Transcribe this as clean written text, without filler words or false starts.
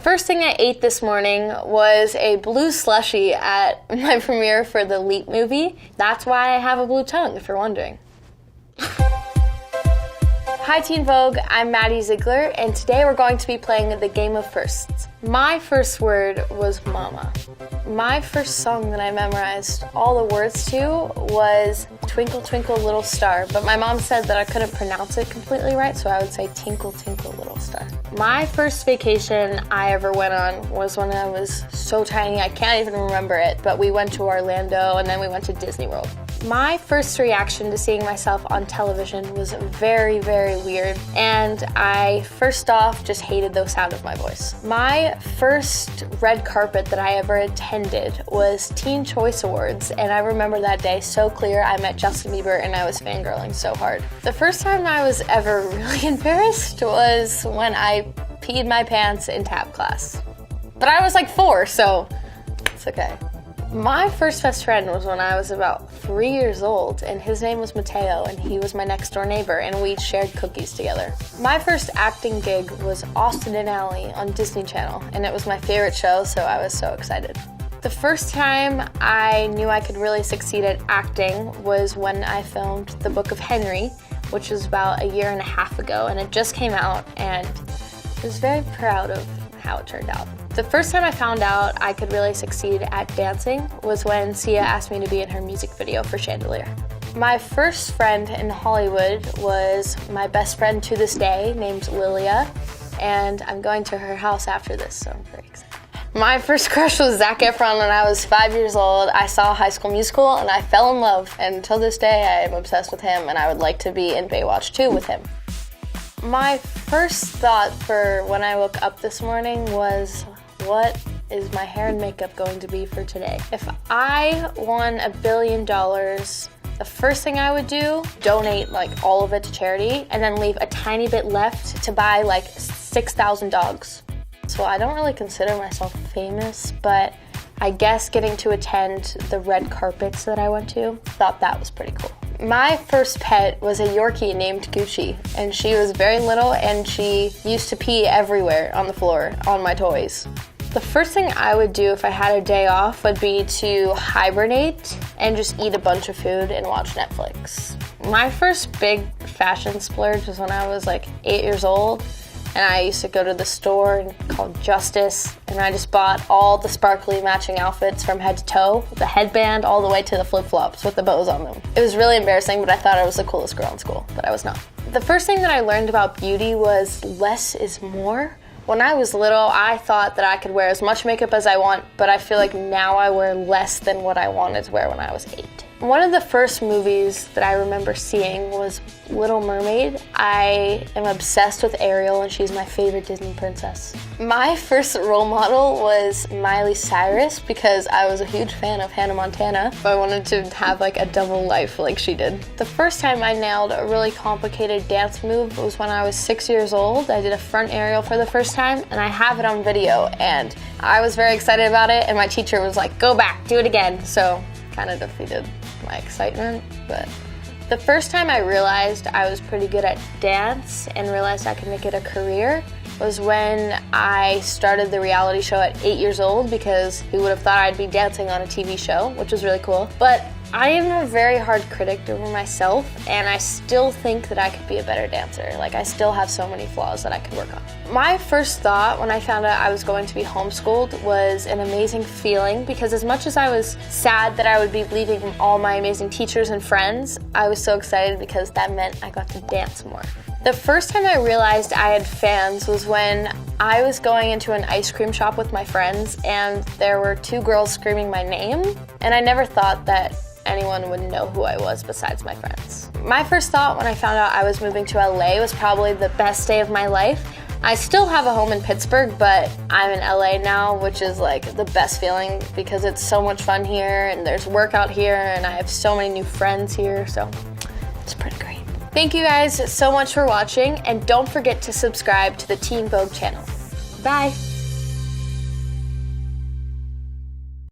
first thing I ate this morning was a blue slushie at my premiere for the Leap movie. That's why I have a blue tongue, if you're wondering. Hi Teen Vogue, I'm Maddie Zigler, and today we're going to be playing the game of firsts. My first word was mama. My first song that I memorized all the words to was Twinkle Twinkle Little Star, but my mom said that I couldn't pronounce it completely right, so I would say Tinkle Tinkle Little Star. My first vacation I ever went on was when I was so tiny, I can't even remember it, but we went to Orlando and then we went to Disney World. My first reaction to seeing myself on television was very, very weird, and I first off just hated the sound of my voice. My first red carpet that I ever attended was Teen Choice Awards, and I remember that day so clear. I met Justin Bieber and I was fangirling so hard. The first time I was ever really embarrassed was when I peed my pants in tap class. But I was like 4, so it's okay. My first best friend was when I was about 3 years old, and his name was Mateo, and he was my next door neighbor, and we shared cookies together. My first acting gig was Austin and Ally on Disney Channel, and it was my favorite show, so I was so excited. The first time I knew I could really succeed at acting was when I filmed The Book of Henry, which was about 1.5 years ago, and it just came out, and I was very proud of how it turned out. The first time I found out I could really succeed at dancing was when Sia asked me to be in her music video for Chandelier. My first friend in Hollywood was my best friend to this day named Lilia, and I'm going to her house after this, so I'm very excited. My first crush was Zac Efron when I was 5 years old. I saw High School Musical and I fell in love, and until this day I am obsessed with him and I would like to be in Baywatch 2 with him. My first thought for when I woke up this morning was, what is my hair and makeup going to be for today? If I won $1 billion, the first thing I would do, donate like all of it to charity and then leave a tiny bit left to buy like 6,000 dogs. So I don't really consider myself famous, but I guess getting to attend the red carpets that I went to, thought that was pretty cool. My first pet was a Yorkie named Gucci, and she was very little and she used to pee everywhere on the floor on my toys. The first thing I would do if I had a day off would be to hibernate and just eat a bunch of food and watch Netflix. My first big fashion splurge was when I was like 8 years old, and I used to go to the store called Justice, and I just bought all the sparkly matching outfits from head to toe, the headband all the way to the flip-flops with the bows on them. It was really embarrassing, but I thought I was the coolest girl in school, but I was not. The first thing that I learned about beauty was less is more. When I was little, I thought that I could wear as much makeup as I want, but I feel like now I wear less than what I wanted to wear when I was 8. One of the first movies that I remember seeing was Little Mermaid. I am obsessed with Ariel, and she's my favorite Disney princess. My first role model was Miley Cyrus because I was a huge fan of Hannah Montana. I wanted to have like a double life like she did. The first time I nailed a really complicated dance move was when I was 6 years old. I did a front aerial for the first time, and I have it on video, and I was very excited about it, and my teacher was like, go back, do it again. So kind of defeated my excitement, but the first time I realized I was pretty good at dance and realized I could make it a career was when I started the reality show at 8 years old, because who would have thought I'd be dancing on a TV show, which was really cool. But I am a very hard critic over myself, and I still think that I could be a better dancer. Like, I still have so many flaws that I could work on. My first thought when I found out I was going to be homeschooled was an amazing feeling, because as much as I was sad that I would be leaving all my amazing teachers and friends, I was so excited because that meant I got to dance more. The first time I realized I had fans was when I was going into an ice cream shop with my friends, and there were 2 girls screaming my name, and I never thought that anyone would know who I was besides my friends. My first thought when I found out I was moving to LA was probably the best day of my life. I still have a home in Pittsburgh, but I'm in LA now, which is like the best feeling because it's so much fun here, and there's work out here, and I have so many new friends here, so it's pretty great. Thank you guys so much for watching, and don't forget to subscribe to the Teen Vogue channel. Bye!